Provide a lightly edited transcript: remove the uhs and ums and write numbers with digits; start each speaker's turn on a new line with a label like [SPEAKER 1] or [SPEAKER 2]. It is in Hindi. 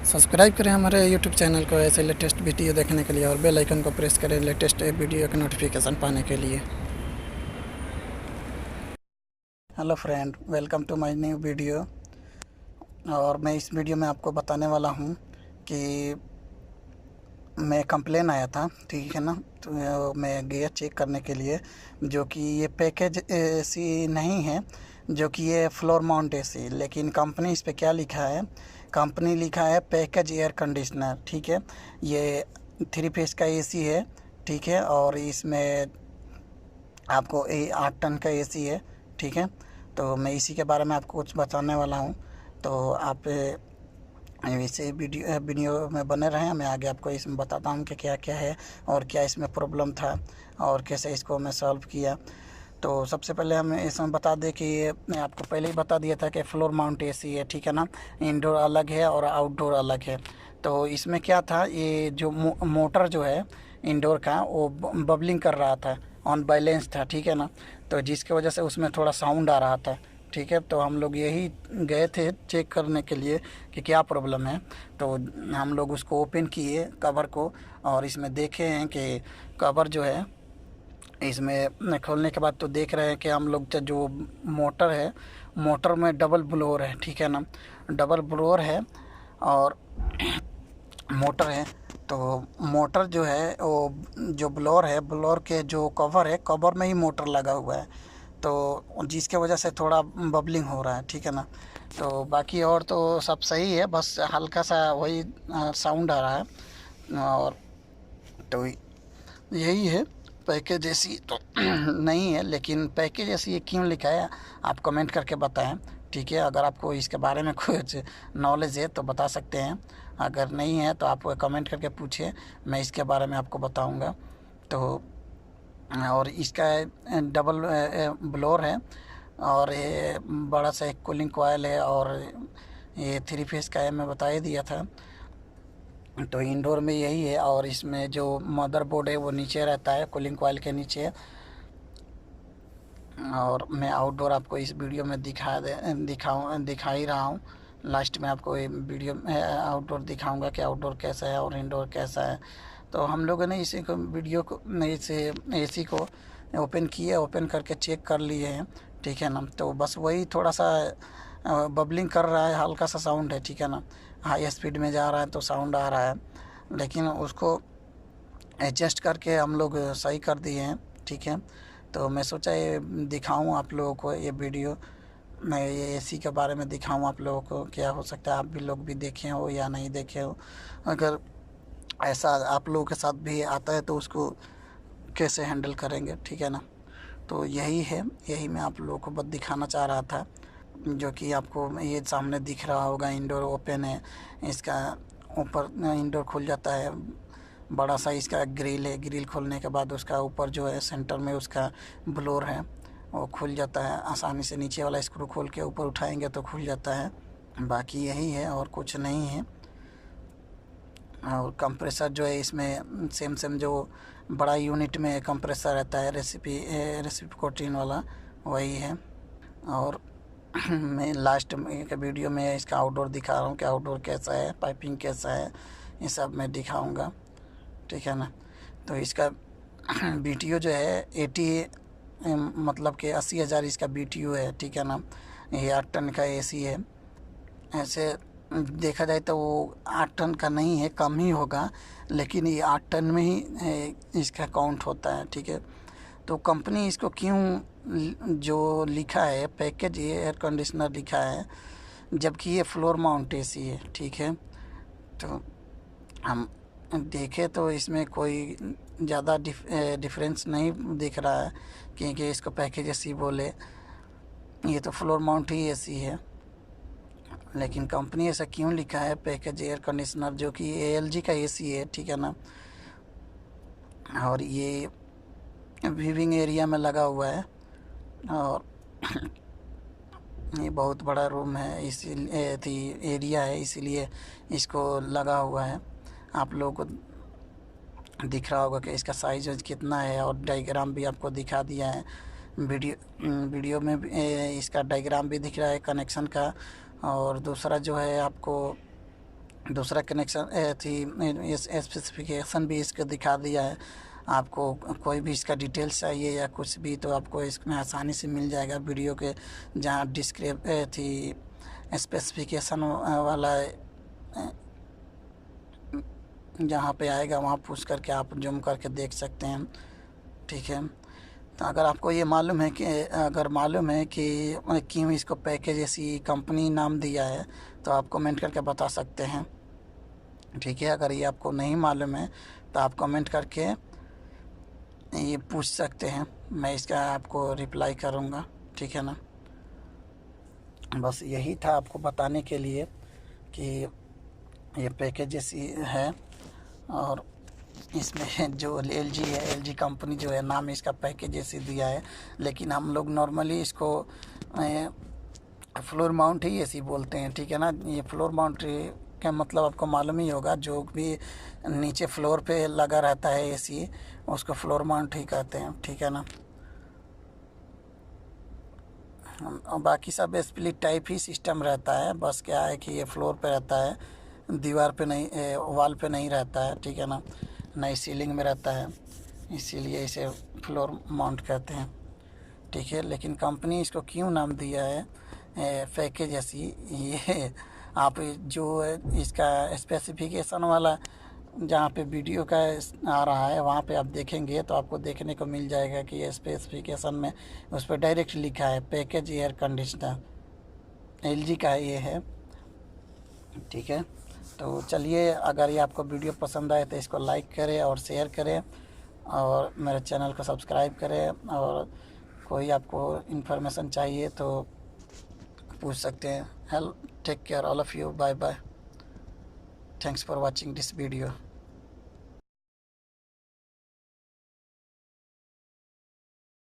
[SPEAKER 1] सब्सक्राइब करें हमारे यूट्यूब चैनल को ऐसे लेटेस्ट वीडियो देखने के लिए और बेल आइकन को प्रेस करें लेटेस्ट वीडियो का नोटिफिकेशन पाने के लिए। Hello friend, welcome to my new video. और मैं इस वीडियो में आपको बताने वाला हूँ कि मैं कंप्लेन आया था, ठीक है ना। तो मैं गया चेक करने के लिए, जो कि ये पैकेज एसी नहीं है, जो कि ये फ्लोर माउंट एसी, लेकिन कंपनी इस पे क्या लिखा है, कंपनी लिखा है पैकेज एयर कंडीशनर, ठीक है। ये 3 फेस का एसी है, ठीक है। और इसमें आपको 8 टन का एसी है, ठीक है। तो मैं इसी के बारे में आपको कुछ बताने वाला हूँ। तो आप इसे वीडियो में बने रहें। मैं आगे आपको इसमें बताता हूँ कि क्या क्या है और क्या इसमें प्रॉब्लम था और कैसे इसको मैं सॉल्व किया। तो सबसे पहले हम इसमें बता दें कि ये मैं आपको पहले ही बता दिया था कि फ्लोर माउंट एसी है, ठीक है ना। इंडोर अलग है और आउटडोर अलग है। तो इसमें क्या था, ये जो मोटर जो है इंडोर का, वो बबलिंग कर रहा था, ऑन बैलेंस था, ठीक है ना। तो जिसकी वजह से उसमें थोड़ा साउंड आ रहा था, ठीक है। तो हम लोग यही गए थे चेक करने के लिए कि क्या प्रॉब्लम है। तो हम लोग उसको ओपन किए कवर को, और इसमें देखे हैं कि कवर जो है, इसमें खोलने के बाद तो देख रहे हैं कि हम लोग जो मोटर है, मोटर में डबल ब्लोअर है, ठीक है ना। डबल ब्लोअर है और मोटर है। तो मोटर जो है वो, जो ब्लोअर है, ब्लोअर के जो कवर है, कवर में ही मोटर लगा हुआ है, तो जिसके वजह से थोड़ा बबलिंग हो रहा है, ठीक है ना। तो बाकी और तो सब सही है, बस हल्का सा वही साउंड आ रहा है। और तो यही है। पैकेज ऐसी तो नहीं है, लेकिन पैकेज ऐसी ये क्यों लिखा है आप कमेंट करके बताएं, ठीक है। अगर आपको इसके बारे में कुछ नॉलेज है तो बता सकते हैं, अगर नहीं है तो आप कमेंट करके पूछिए, मैं इसके बारे में आपको बताऊंगा। तो और इसका डबल ब्लोअर है, और ये बड़ा सा एक कूलिंग कॉयल है, और ये 3 फेस का है, मैं बता ही दिया था। तो इंडोर में यही है। और इसमें जो मदरबोर्ड है वो नीचे रहता है, कूलिंग कॉइल के नीचे। और मैं आउटडोर आपको इस वीडियो में दिखा ही रहा हूँ। लास्ट में आपको ये वीडियो में आउटडोर दिखाऊंगा कि आउटडोर कैसा है और इंडोर कैसा है। तो हम लोगों ने इसी को वीडियो को, इसे एसी को ओपन किए, ओपन करके चेक कर लिए हैं, ठीक है ना। तो बस वही थोड़ा सा बबलिंग कर रहा है, हल्का सा साउंड है, ठीक है ना। हाई स्पीड में जा रहा है तो साउंड आ रहा है, लेकिन उसको एडजस्ट करके हम लोग सही कर दिए हैं, ठीक है। तो मैं सोचा ये दिखाऊं आप लोगों को, ये वीडियो मैं ये एसी के बारे में दिखाऊं आप लोगों को। क्या हो सकता है आप भी लोग भी देखे हो या नहीं देखे हो, अगर ऐसा आप लोगों के साथ भी आता है तो उसको कैसे हैंडल करेंगे, ठीक है ना। तो यही है, यही मैं आप लोगों को बस दिखाना चाह रहा था। जो कि आपको ये सामने दिख रहा होगा, इंडोर ओपन है, इसका ऊपर इंडोर खुल जाता है, बड़ा सा इसका ग्रिल है। ग्रिल खोलने के बाद उसका ऊपर जो है सेंटर में उसका ब्लोअर है, वो खुल जाता है आसानी से। नीचे वाला स्क्रू खोल के ऊपर उठाएंगे तो खुल जाता है। बाकी यही है और कुछ नहीं है। और कंप्रेसर जो है इसमें सेम सेम जो बड़ा यूनिट में कंप्रेसर रहता है, रेसिप्रोकेटिंग वाला, वही है। और मैं लास्ट में के वीडियो में इसका आउटडोर दिखा रहा हूँ कि आउटडोर कैसा है, पाइपिंग कैसा है, ये सब मैं दिखाऊंगा, ठीक है ना। तो इसका BTU जो है 80, मतलब कि 80,000 इसका BTU है, ठीक है ना। ये 8 टन का एसी है। ऐसे देखा जाए तो वो 8 टन का नहीं है, कम ही होगा, लेकिन ये 8 टन में ही इसका काउंट होता है, ठीक है। तो कंपनी इसको क्यों जो लिखा है पैकेज एयर कंडीशनर लिखा है, जबकि ये फ्लोर माउंट एसी है, ठीक है। तो हम देखें तो इसमें कोई ज़्यादा डिफरेंस नहीं दिख रहा है, क्योंकि इसको पैकेज एसी बोले, ये तो फ्लोर माउंट ही एसी है। लेकिन कंपनी ऐसा क्यों लिखा है पैकेज एयर कंडीशनर, जो कि ALG का एसी है, ठीक है ना। और ये विविंग एरिया में लगा हुआ है, और ये बहुत बड़ा रूम है, इसीलिए थी एरिया है, इसीलिए इसको लगा हुआ है। आप लोगों को दिख रहा होगा कि इसका साइज कितना है, और डायग्राम भी आपको दिखा दिया है। वीडियो में भी इसका डायग्राम भी दिख रहा है कनेक्शन का। और दूसरा जो है आपको दूसरा कनेक्शन थी स्पेसिफिकेशन भी इसका दिखा दिया है। आपको कोई भी इसका डिटेल्स चाहिए या कुछ भी तो आपको इसमें आसानी से मिल जाएगा वीडियो के, जहाँ डिस्क्रिप थी स्पेसिफिकेशन वाला जहाँ पे आएगा वहाँ पूछ करके आप जूम करके देख सकते हैं। ठीक है, तो अगर आपको ये मालूम है कि क्यों इसको पैकेज ऐसी कंपनी नाम दिया है तो आप कमेंट करके बता सकते हैं। ठीक है, अगर ये आपको नहीं मालूम है तो आप कमेंट करके ये पूछ सकते हैं, मैं इसका आपको रिप्लाई करूँगा। ठीक है ना, बस यही था आपको बताने के लिए कि ये पैकेज ऐसी है। और इसमें जो LG है, LG कंपनी जो है, नाम इसका पैकेज ऐसे दिया है, लेकिन हम लोग नॉर्मली इसको फ्लोर माउंट ही ऐसी बोलते हैं। ठीक है ना, ये फ्लोर माउंट का मतलब आपको मालूम ही होगा, जो भी नीचे फ्लोर पे लगा रहता है AC उसको फ्लोर माउंट ही कहते हैं। ठीक है ना, और बाकी सब स्प्लिट टाइप ही सिस्टम रहता है, बस क्या है कि ये फ्लोर पे रहता है, दीवार पे नहीं, वॉल पे नहीं रहता है। ठीक है ना, नई सीलिंग में रहता है, इसीलिए इसे फ्लोर माउंट कहते हैं। ठीक है, लेकिन कंपनी इसको क्यों नाम दिया है पैकेज ऐसी, ये आप जो इसका स्पेसिफिकेशन वाला जहाँ पे वीडियो का आ रहा है वहाँ पे आप देखेंगे तो आपको देखने को मिल जाएगा कि ये स्पेसिफिकेशन में उस पर डायरेक्ट लिखा है पैकेज एयर कंडीशनर, LG का ये है। ठीक है, तो चलिए, अगर ये आपको वीडियो पसंद आए तो इसको लाइक करें और शेयर करें और मेरे चैनल को सब्सक्राइब करें। और कोई आपको इन्फॉर्मेशन चाहिए तो पूछ सकते हैं। Help, take care all of you, bye bye, thanks for watching this video.